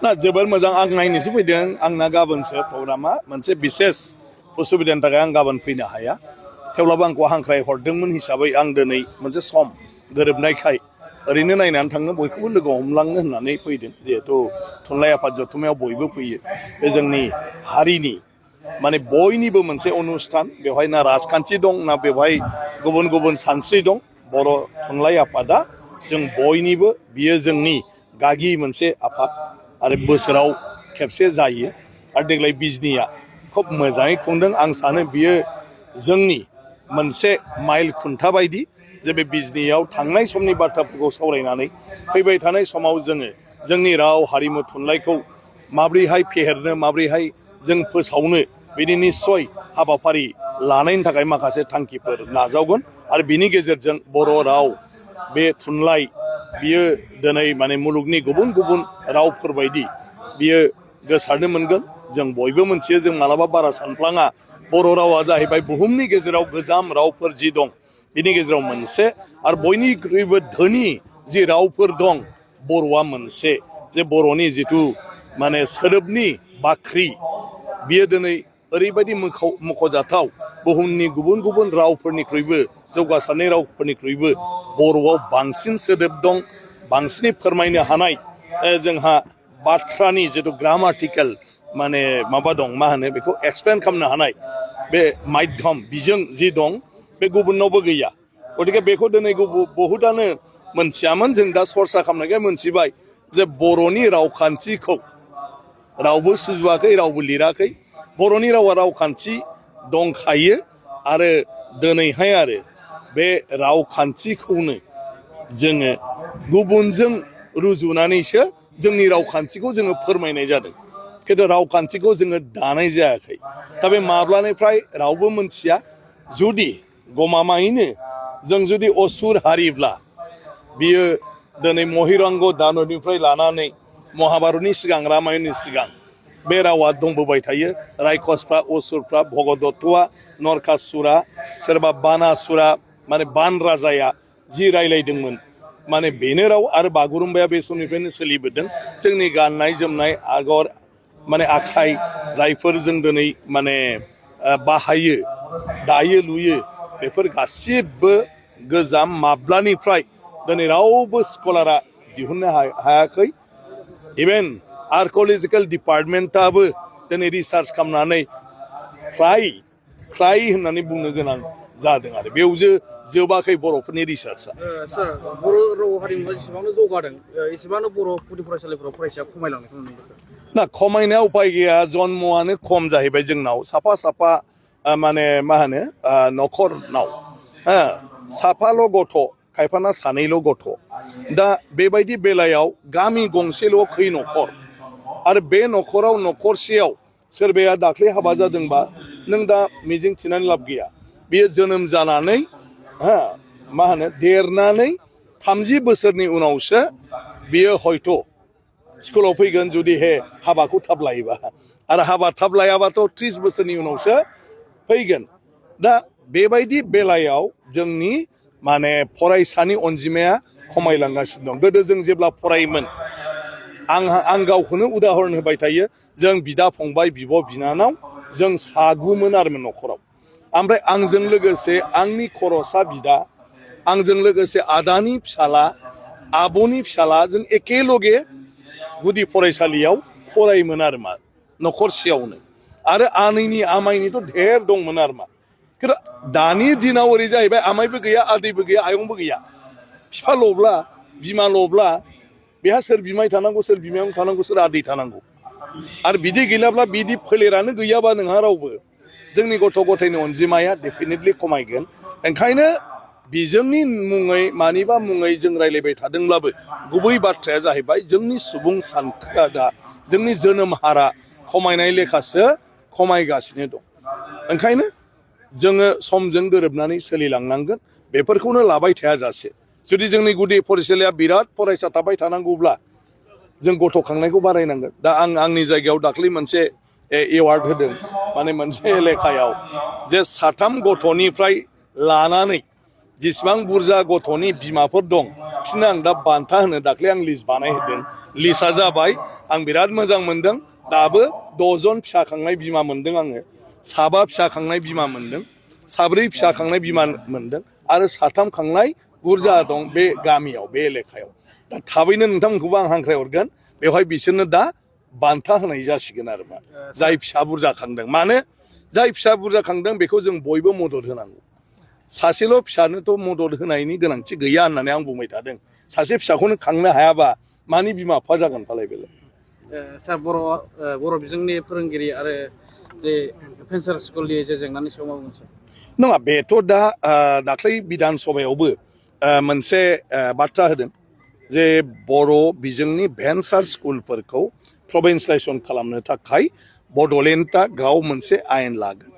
ना जोबोर मोजां आं नायनोसो फैदों आंना गाबोनसो प्रग्रामा मोनसे बिसेस उसुबिदानि थाखाय आं गाबोन फैनो हाया थेवब्लाबो आंखौ हांख्राय हरदोंमोन हिसाबै आं दिनै मोनसे सम गोरोबनायखाय ओरैनो नायनानै थांनो बयखौबो लोगो हमलांनो होननानै फैदों जिहेथु थुनलाइ आफाद जथुम्मायाव बयबो फैयो बे जोंनि हारिनि माने बयनिबो मोनसे अनुस्थान बेवहाय ना राजखान्थि दं ना बेवहाय गुबुन गुबुन सानस्रि दं बर' थुनलाइ आफादा जों बयनिबो बियो जोंनि गागि मोनसे आफाद आरो बोसोराव खेबसे जायो आरो देग्लाय बिजनिया खोब मोजाङै खुंदों आं सानो बियो जोंनि मोनसे माइल खुन्था बायदि जे बे बिजनियाव थांनाय समनि बाथ्राफोरखौ सावरायनानै फैबाय थानाय समाव जोङो जोंनि राव हारिमु थुनलाइखौ माब्रैहाय फेहेरनो माब्रैहाय जों फोसावनो बिनि निस्सय हाबाफारि लानायनि थाखाय माखासे थांखिफोर नाजावगोन आरो बिनि गेजेरजों बर' राव बे थुनलाइ बियो दिनै माने मुलुगनि गुबुन गुबुन रावफोरबायदि बियो गोसारनो मोनगोन जों बयबो मोनथियो जों मालाबा बारा सानफ्लाङा बर' रावा जाहैबाय बुहुमनि गेजेराव गोजाम रावफोर जि दं बिनि गेजेराव मोनसे आरो बयनिख्रुइबो धोनि जि रावफोर दं बर'आ मोनसे जे बर'नि जिथु माने सोदोबनि बाख्रि बियो दिनै ओरैबायदि मख'जाथाव बुहुमनि गुबुन गुबुन रावफोरनिख्रुइबो जौगासारनाय रावफोरनिख्रुइबो बर'आव बांसिन सोदोब दं बांसिनै फोरमायनो हानाय जोंहा बाथ्रानि जिथु ग्रामाटिकेल माने माबा दं मा होनो बेखौ एक्सप्लेन खालामनो हानाय बे माध्यम बिजों जि दं बे गुबुनावबो गैया गतिके बेखौ दिनै बहुतानो मोनथियामोन जों दा सरसा खालामनायखाय मोनथिबाय जे बर'नि रावखान्थिखौ रावबो सुजुवाखै रावबो लिराखै बर'नि रावा रावखान्थि दंखायो आरो दिनैहाय आरो बे रावखान्थिखौनो जोङो गुबुनजों रुजुनानैसो जोंनि रावखान्थिखौ जोङो फोरमायनाय जादों खिन्थु रावखान्थिखौ जोङो दानाय जायाखै दा बे माब्लानिफ्राय रावबो मोनथिया जुदि गमामायैनो जों जुदि असुर हारिब्ला बियो दिनै महिरंग दानबनिफ्राय लानानै महाभारतनि सिगां रामायणनि सिगां बे रावा दंबोबाय थायो रायखसफ्रा असुरफ्रा भगदत्तआ नरकासुरा सोरबा बानासुरा माने बान राजाया जि रायलायदोंमोन माने बेनो राव आरो बागुरुम्बाया बे समनिफ्रायनो सोलिबोदों जोंनि गाननाय जोमनाय आगर माने आखाइ जायफोर जों दिनै माने बाहायो दायो लुयो बेफोर गासिबो गोजाम माब्लानिफ्राय दिनै रावबो स्कलारा दिहुननो हायाखै इभेन आर्किअलजिकेल डिपार्टमेन्टआबो दिनै रिसार्च खालामनानै फ्राय होननानै बुंनो गोनां जादों आरो बेयावसो जोबाखै बर'फोरनि रिसार्चआ बर' राव हारिमुवा जेसेबांनो जौगादों एसेबांनो बर' गुदि फरायसालिफोराव फरायसाया खमायलांनायखौ नुनो मोनदों ना खमायनाया उपाय गैया जन्मआनो खम जाहैबाय जोंनाव साफा माने मा होनो न'खरनाव साफाल' गथ' खायफाना सानैल' गथ' दा बेबायदि बेलायाव गामि गंसेल' खै न'खर आरो बे न'खराव न'खरसेयाव सोरबाया दाख्लै हाबा जादोंबा नों दा मिजिं थिनानै लाब गैया बेयो जोनोम जानानै मा होनो देरनानै 30 बोसोरनि उनावसो बियो हयथ' स्कुलाव फैगोन जुदि हाबाखौ थाब लायोबा आरो हाबा थाब लायाबाथ' 30 बोसोरनि उनावसो फैगोन दा बेबायदि बेलायाव जोंनि माने फरायसानि अनजिमाया खमायलांगासिनो दं गोदो जों जेब्ला फरायोमोन आं गावखौनो उदाहरन होबाय थायो जों बिदा फंबाय बिब' बिनानाव जों सागुमोन आरोमोन न'खराव ओमफ्राय आंजों लोगोसे आंनि खर'सा बिदा आंजों लोगोसे आदानि फिसाला आब'नि फिसाला जों एखेलगे गुदि फरायसालियाव फरायोमोन आरो मा न'खरसेयावनो आरो आनैनि आमाइनिथ' ढेर दंमोन आरो मा खिन्थु दानि दिनाव ओरै जाहैबाय आमाइबो गैया आदैबो गैया आयंबो गैया बिफाल'ब्ला बिमाल'ब्ला बेहा सोर बिमाय थानांगौ सोर बिमायं थानांगौ सोर आदै थानांगौ आरो बिदि गैलाब्ला बिदि फोलेरानो गैयाबा नोंहा रावबो जोंनि गथ' गथायनि अनजिमाया डेफिनेटलि खमायगोन ओंखायनो बिजोंनि मुङै मानिबा मुङै जों रायलायबाय थादोंब्लाबो गुबै बाथ्राया जाहैबाय जोंनि सुबुं सानखोआ दा जोंनि जोनोम हारा खमायनाय लेखासो खमायगासिनो दं ओंखायनो जोङो समजों गोरोबनानै सोलिलांनांगोन बेफोरखौनो लाबाय थायाजासे जुदि जोंनि गुदि फरायसालिया बिराद फरायसा थाबाय थानांगौब्ला जों गथ' खांनायखौ बारायनांगोन दा आंनि जायगायाव दाख्लै मोनसे एवार्ड होदों माने मोनसे एलेखायाव जे 3 गथ'निफ्राय लानानै जेसेबां बुरजा गथ'नि बिमाफोर दं बिसोरनो आं दा बान्था होनो दाख्लै आं लिस्ट बानायहोदों लिस्टआ जाबाय आं बिराद मोजां मोनदों दाबो 6 जन फिसा खांनाय बिमा मोनदों आङो 7 फिसा खांनाय बिमा मोनदों 4 फिसा खांनाय बिमा मोनदों आरो 3 खांनाय बुरजा दं बे गामियाव बे एलेकायाव दा थाबैनो नोंथांमोनखौबो आं हांख्रायहरगोन बेवहाय बिसोरनो दा बान्था होनाय जासिगोन आरो मा जाय फिसा बुरजा खांदों मानो जाय फिसा बुरजा खांदों बेखौ जों बयबो मदद होनांगौ सासेल' फिसानोथ' मदद होनायनि गोनांथि गैया होननानै आं बुंबाय थादों सासे फिसाखौनो खांनो हायाबा मानि बिमा बिफा जागोन फालाय बेलाय सार बर' बिजोंनि फोरोंगिरि आरो जे फेन्सार स्कुलनि जे जेंनानि सायाव मा बुंसै नङा बेथ' दा दाख्लै बिधान सभायावबो मोनसे बाथ्रा होदों जे बर' बिजोंनि भेन्सार स्कुलफोरखौ प्रभिन्सियेलाइजेसन खालामनो थाखाय बड'लेण्डआ गाव मोनसे आयेन लागोन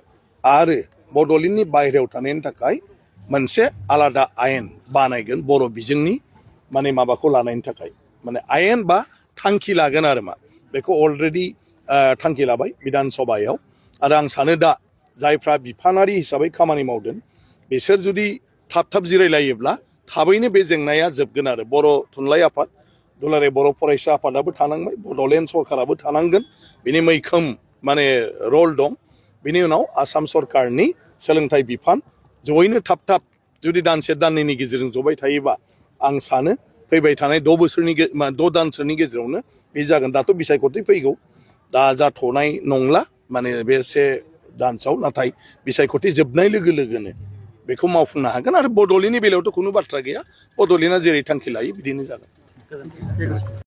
आरो बड'लेण्डनि बाहेरायाव थानायनि थाखाय मोनसे आलादा आयेन बानायगोन बर' बिजोंनि माने माबाखौ लानायनि थाखाय माने आयेन बा थांखि लागोन आरो मा बेखौ अलरेडि थांखि लाबाय बिधान सभायाव आरो आं सानो दा जायफ्रा बिफानारि हिसाबै खामानि मावदों बिसोर जुदि थाब जिरायलायोब्ला थाबैनो बे जेंनाया जोबगोन आरो बर' थुनलाइ आफाद दुलाराय बर' फरायसा आफादाबो थानांबाय बड'लेण्ड सरकाराबो थानांगोन बिनि मैखोम माने रल दं बिनि उनाव आसाम सरकारनि सोलोंथाइ बिफान जयैनो थाब जुदि दानसे दाननैनि गेजेरजों जबाय थायोबा आं सानो फैबाय थानाय 6 दानसोनि गेजेरावनो बे जागोन दाथ' बिसायख'थि फैगौ दा जाथ'नाय नंला माने बे 1 दानसोआव नाथाय बिसायख'थि जोबनाय लोगो लोगोनो बेखौ मावफुंनो हागोन आरो बड'लेण्डनि बेलायावथ' खुनु बाथ्रा गैया बड'लेण्डआ जेरै थांखि लायो बिदिनो जागोन